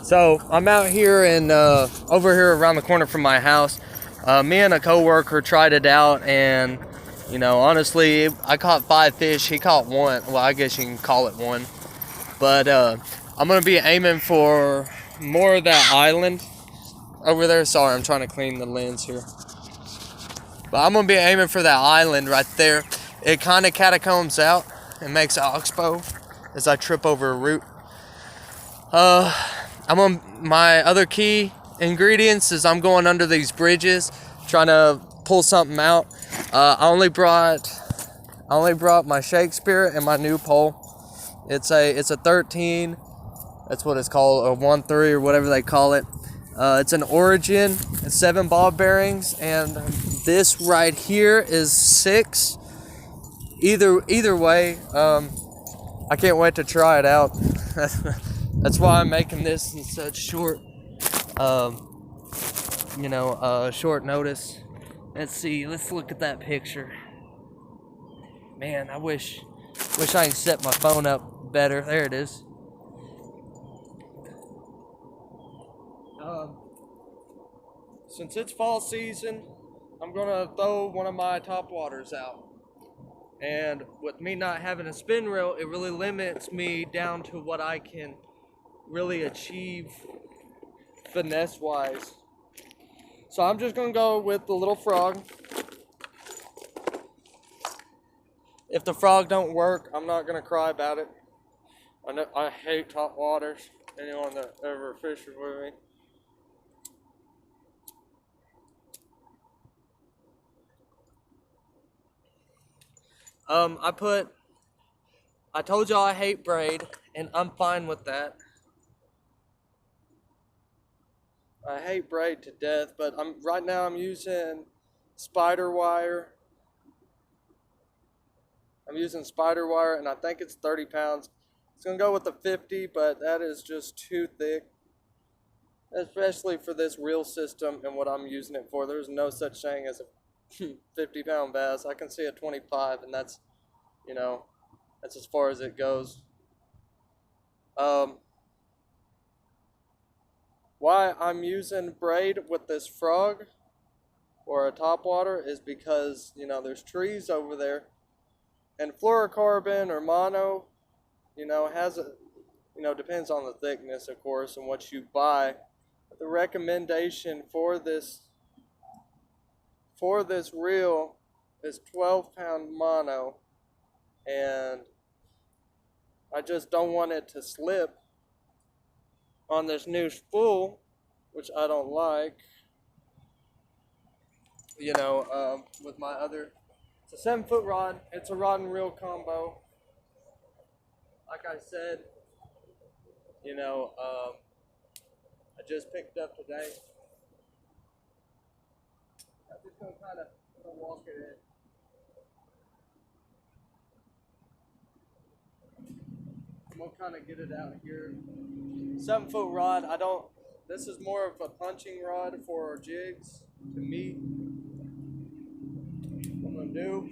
So I'm out here and over here around the corner from my house. Me and a coworker tried it out, and honestly, I caught 5 fish. He caught one. Well, I guess you can call it one. But I'm gonna be aiming for more of that island over there. Sorry, I'm trying to clean the lens here. But I'm gonna be aiming for that island right there. It kind of catacombs out and makes an oxbow as I trip over a root. I'm on my other key ingredients is I'm going under these bridges, trying to pull something out. I only brought my Shakespeare and my new pole. It's a 13. That's what it's called, or 1-3 or whatever they call it. It's an Origin. It's 7 ball bearings, and this right here is 6. Either way, I can't wait to try it out. That's why I'm making this in such short, short notice. Let's see. Let's look at that picture. Man, I wish I could set my phone up better. There it is. Since it's fall season, I'm gonna throw one of my top waters out. And with me not having a spin reel, it really limits me down to what I can really achieve finesse wise. So I'm just gonna go with the little frog. If the frog don't work, I'm not gonna cry about it. I hate top waters. Anyone that ever fishes with me. I told y'all I hate braid, and I'm fine with that. I hate braid to death, but right now I'm using spider wire. I'm using spider wire, and I think it's 30 pounds. It's gonna go with the 50, but that is just too thick, especially for this reel system and what I'm using it for. There's no such thing as a 50-pound bass. I can see a 25, and that's as far as it goes. Why I'm using braid with this frog or a topwater is because there's trees over there, and fluorocarbon or mono has a depends on the thickness, of course, and what you buy. But the recommendation for this reel is 12-pound mono, and I just don't want it to slip on this new spool, which I don't like. With my other, it's a 7-foot rod. It's a rod and reel combo. Like I said, I just picked up today. I'm just gonna kind of walk it in. I'm gonna kind of get it out here. 7-foot rod. This is more of a punching rod for jigs to me. What I'm gonna do.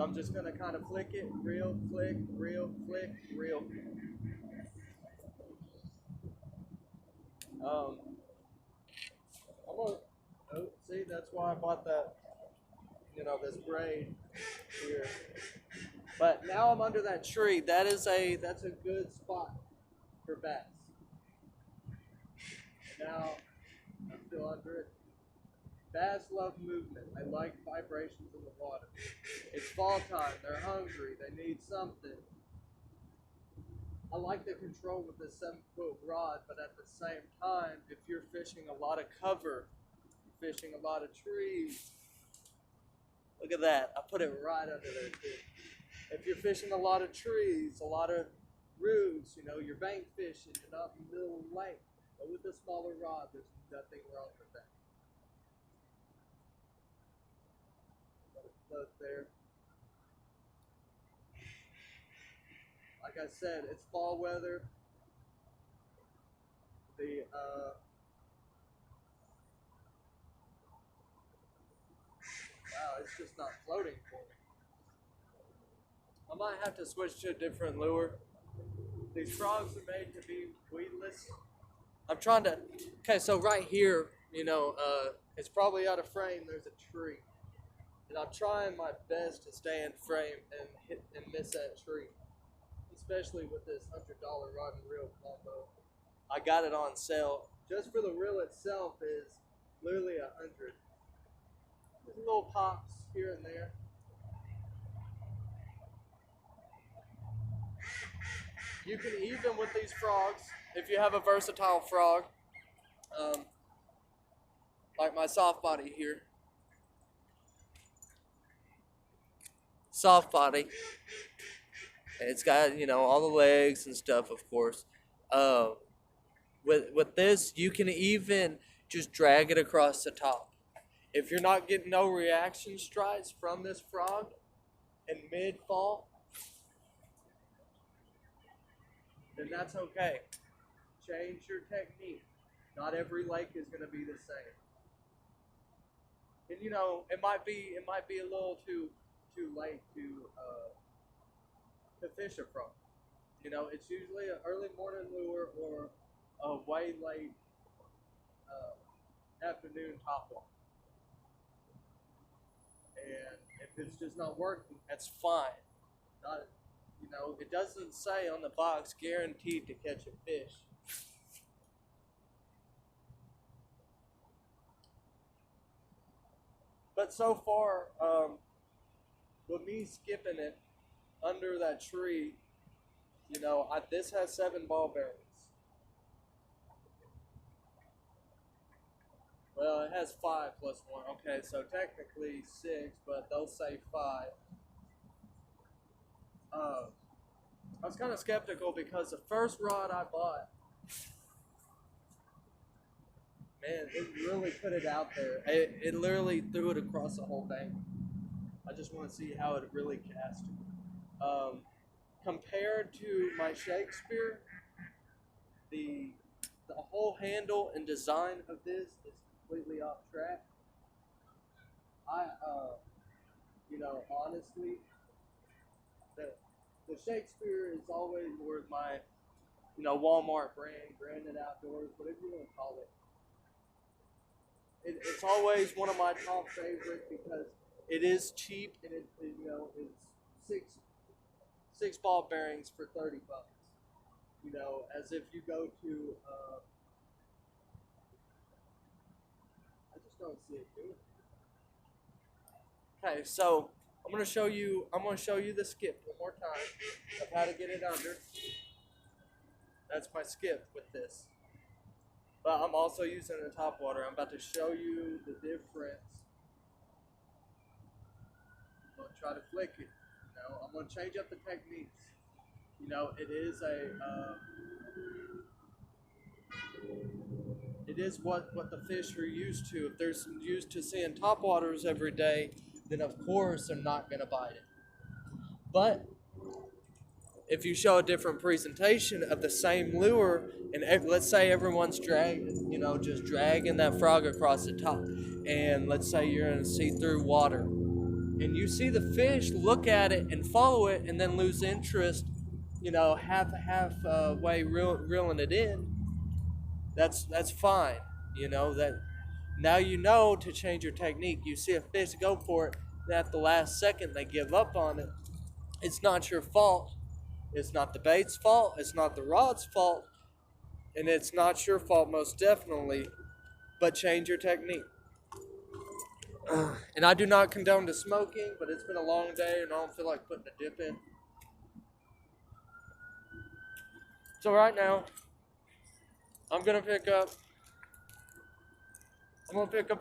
I'm just gonna kind of flick it, reel, flick, reel, flick, reel. See, that's why I bought that, this braid here. But now I'm under that tree. That's a good spot for bass. Now I'm still under it. Bass love movement. They like vibrations in the water. It's fall time. They're hungry. They need something. I like the control with this 7-foot rod, but at the same time, if you're fishing a lot of cover, you're fishing a lot of trees. Look at that. I put it right under there too. If you're fishing a lot of trees, a lot of roots, you're bank fishing, you're not in the middle of the lake. But with a smaller rod, there's nothing wrong with that. Float there. Like I said, it's fall weather. Wow, it's just not floating for me. I might have to switch to a different lure. These frogs are made to be weedless. I'm trying to. Okay, so right here, it's probably out of frame. There's a tree, and I'm trying my best to stay in frame and hit and miss that tree. Especially with this $100 rod and reel combo. I got it on sale. Just for the reel itself is literally $100. There's little pops here and there. You can even with these frogs, if you have a versatile frog, like my soft body here. Soft body. It's got, all the legs and stuff, of course. With this, you can even just drag it across the top. If you're not getting no reaction strides from this frog in mid-fall, then that's okay. Change your technique. Not every lake is going to be the same. And it might be a little too late to fish a frog. It's usually an early morning lure or a way late afternoon top water. And if it's just not working, that's fine. Not, it doesn't say on the box guaranteed to catch a fish. But so far, with me skipping it under that tree, this has 7 ball bearings. Well, it has 5 plus 1. Okay, so technically 6, but they'll say 5. I was kind of skeptical because the first rod I bought, man, it really put it out there. It literally threw it across the whole bank. I just want to see how it really cast. Compared to my Shakespeare, the whole handle and design of this is completely off track. Honestly, the Shakespeare is always worth my, Walmart brand, Branded Outdoors, whatever you want to call it. It's always one of my top favorites because it is cheap and it's six ball bearings for $30. As if you go to, I just don't see it doing it. Okay, so I'm gonna show you the skip one more time of how to get it under. That's my skip with this. But I'm also using the top water. I'm about to show you the difference. I'm gonna try to flick it. I'm gonna change up the techniques. It is what the fish are used to. If they're used to seeing top waters every day, then of course they're not gonna bite it. But if you show a different presentation of the same lure, and let's say everyone's dragging, just dragging that frog across the top, and let's say you're in see-through water, and you see the fish look at it and follow it, and then lose interest, halfway reeling it in. That's fine, that now to change your technique. You see a fish go for it, and at the last second they give up on it. It's not your fault. It's not the bait's fault. It's not the rod's fault. And it's not your fault, most definitely. But change your technique. And I do not condone the smoking, but it's been a long day and I don't feel like putting a dip in. So right now, I'm gonna pick up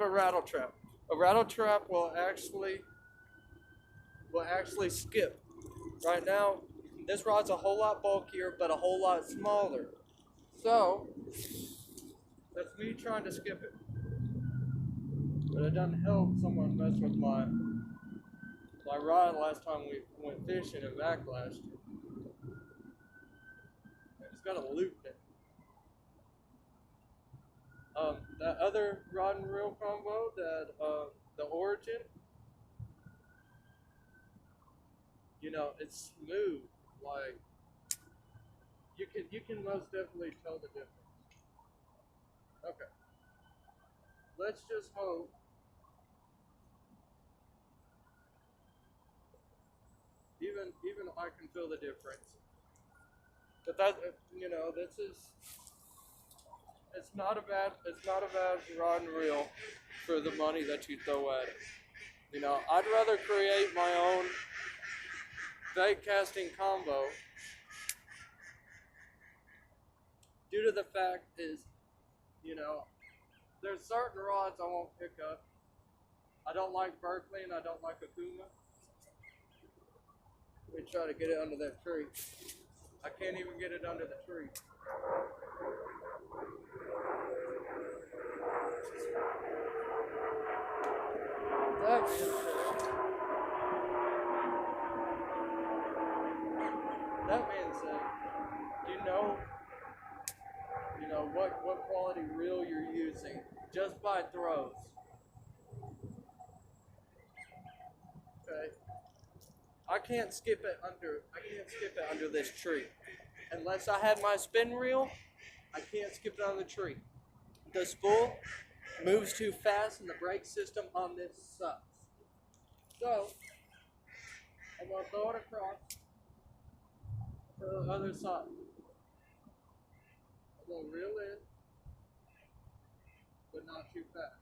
a rattle trap. A rattle trap will actually skip. Right now, this rod's a whole lot bulkier, but a whole lot smaller. So, that's me trying to skip it. But it doesn't help someone mess with my rod last time we went fishing in Backlash. It's got a loop in it. That other rod and reel combo, the Origin, it's smooth. Like you can most definitely tell the difference. Okay, let's just hope. Even I can feel the difference. But this is it's not a bad rod and reel for the money that you throw at it. I'd rather create my own bait casting combo due to the fact is, you know, there's certain rods I won't pick up. I don't like Berkeley and I don't like Akuma. Let me try to get it under that tree. I can't even get it under the tree. That being said, you know what quality reel you're using just by throws. Okay. I can't skip it under this tree. Unless I had my spin reel, I can't skip it on the tree. The spool moves too fast and the brake system on this sucks. So, I'm going to throw it across to the other side. I'm going to reel in, but not too fast.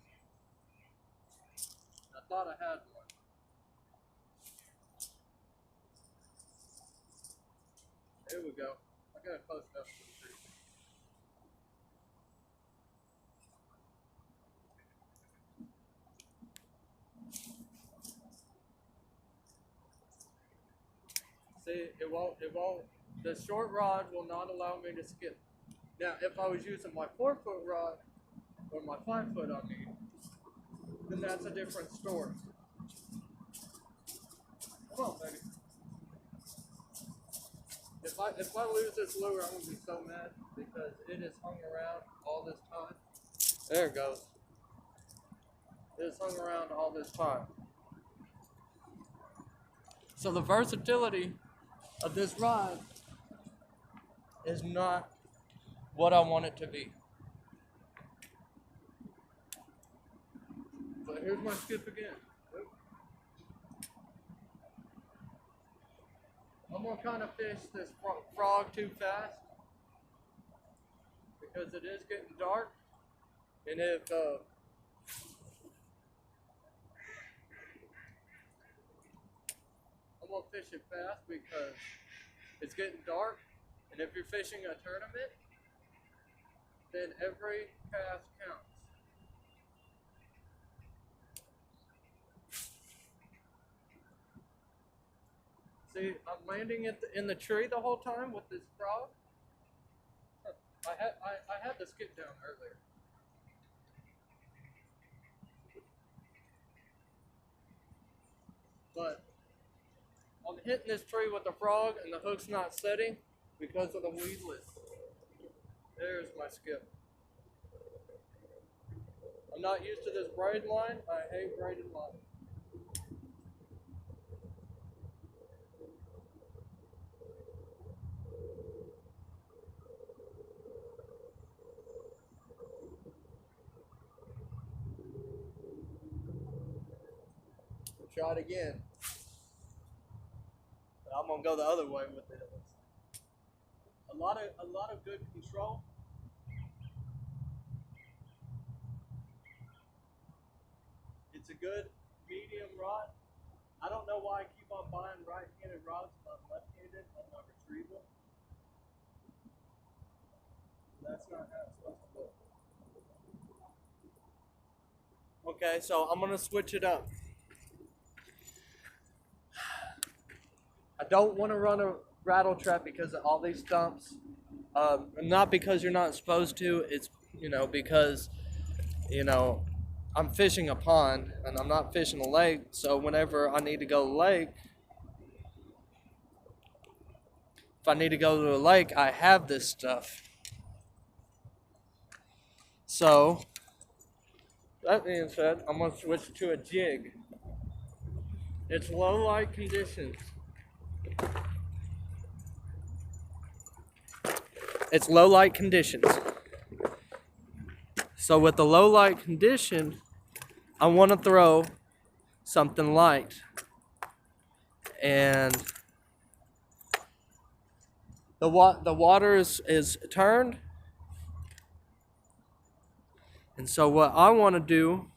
I thought I had one. There we go. I got it close enough to the tree. See, it won't, the short rod will not allow me to skip. Now, if I was using my 4-foot rod, or my 5-foot, then that's a different story. Come on, baby. If I lose this lure, I'm gonna be so mad because it has hung around all this time. There it goes. It has hung around all this time. So the versatility of this rod is not what I want it to be. But here's my skip again. I'm gonna kind of fish this frog too fast because it is getting dark, and if I'm gonna fish it fast because it's getting dark, and if you're fishing a tournament, then every cast counts. See, I'm landing it in the tree the whole time with this frog. I had to skip down earlier. But I'm hitting this tree with the frog and the hook's not setting because of the weedless. There's my skip. I'm not used to this braid line. I hate braided line. Try it again. But I'm gonna go the other way with it. A lot of good control. It's a good medium rod. I don't know why I keep on buying right-handed rods, but I'm left-handed on my retrieval. That's not how it's supposed to look. Okay, so I'm gonna switch it up. I don't want to run a rattle trap because of all these stumps. Not because you're not supposed to. It's because I'm fishing a pond and I'm not fishing a lake. So whenever I need to go to the lake, if I need to go to the lake, I have this stuff. So that being said, I'm gonna switch to a jig. It's low light conditions. It's low light conditions. So with the low light condition, I want to throw something light. And the water is turned. And so what I want to do,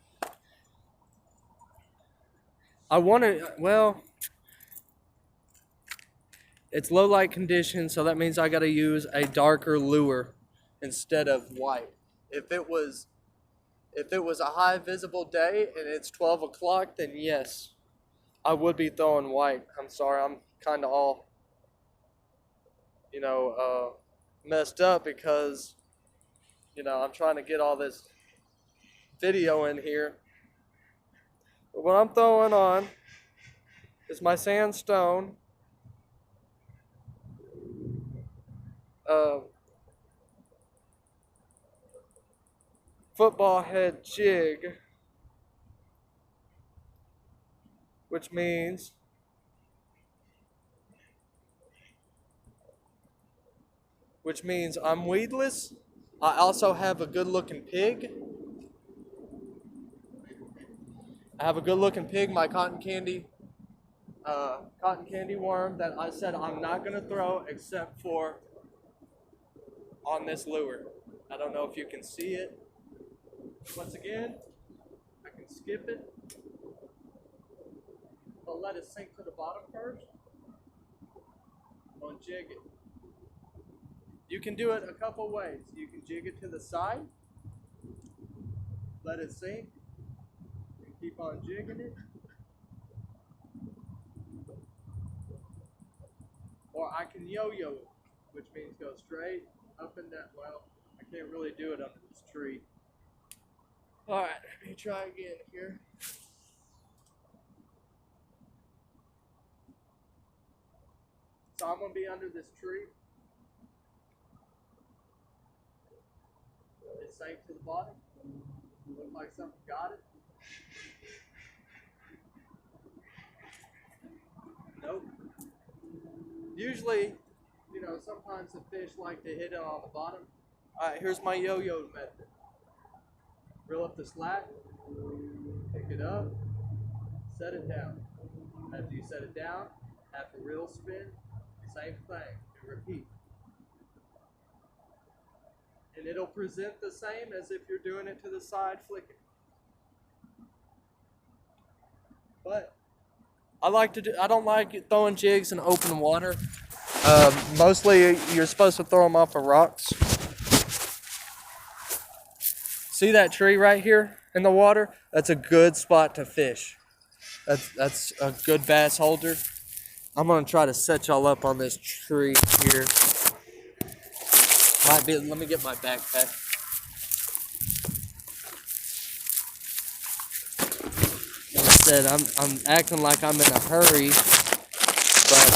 it's low light conditions, so that means I got to use a darker lure instead of white. If it was a high visible day and it's 12 o'clock, then yes, I would be throwing white. I'm sorry, I'm kind of all, messed up because, I'm trying to get all this video in here. But what I'm throwing on is my sandstone football head jig, which means I'm weedless. I also have a good looking pig. My cotton candy worm that I said I'm not gonna throw except for on this lure. I don't know if you can see it. Once again, I can skip it. I'll let it sink to the bottom first. I'll jig it. You can do it a couple ways. You can jig it to the side, let it sink, and keep on jigging it. Or I can yo-yo it, which means go straight up and down. Well, I can't really do it under this tree. Alright, let me try again here. So I'm going to be under this tree. It sank to the bottom. Looked like something got it. Nope. Usually, sometimes the fish like to hit it on the bottom. Alright, here's my yo-yo method. Reel up the slack, pick it up, set it down. After you set it down, have the reel spin, same thing, and repeat. And it'll present the same as if you're doing it to the side flicking. But I don't like throwing jigs in open water. Mostly you're supposed to throw them off of rocks. See that tree right here in the water? That's a good spot to fish. That's a good bass holder. I'm gonna try to set y'all up on this tree here. Let me get my backpack. Like I said, I'm acting like I'm in a hurry, but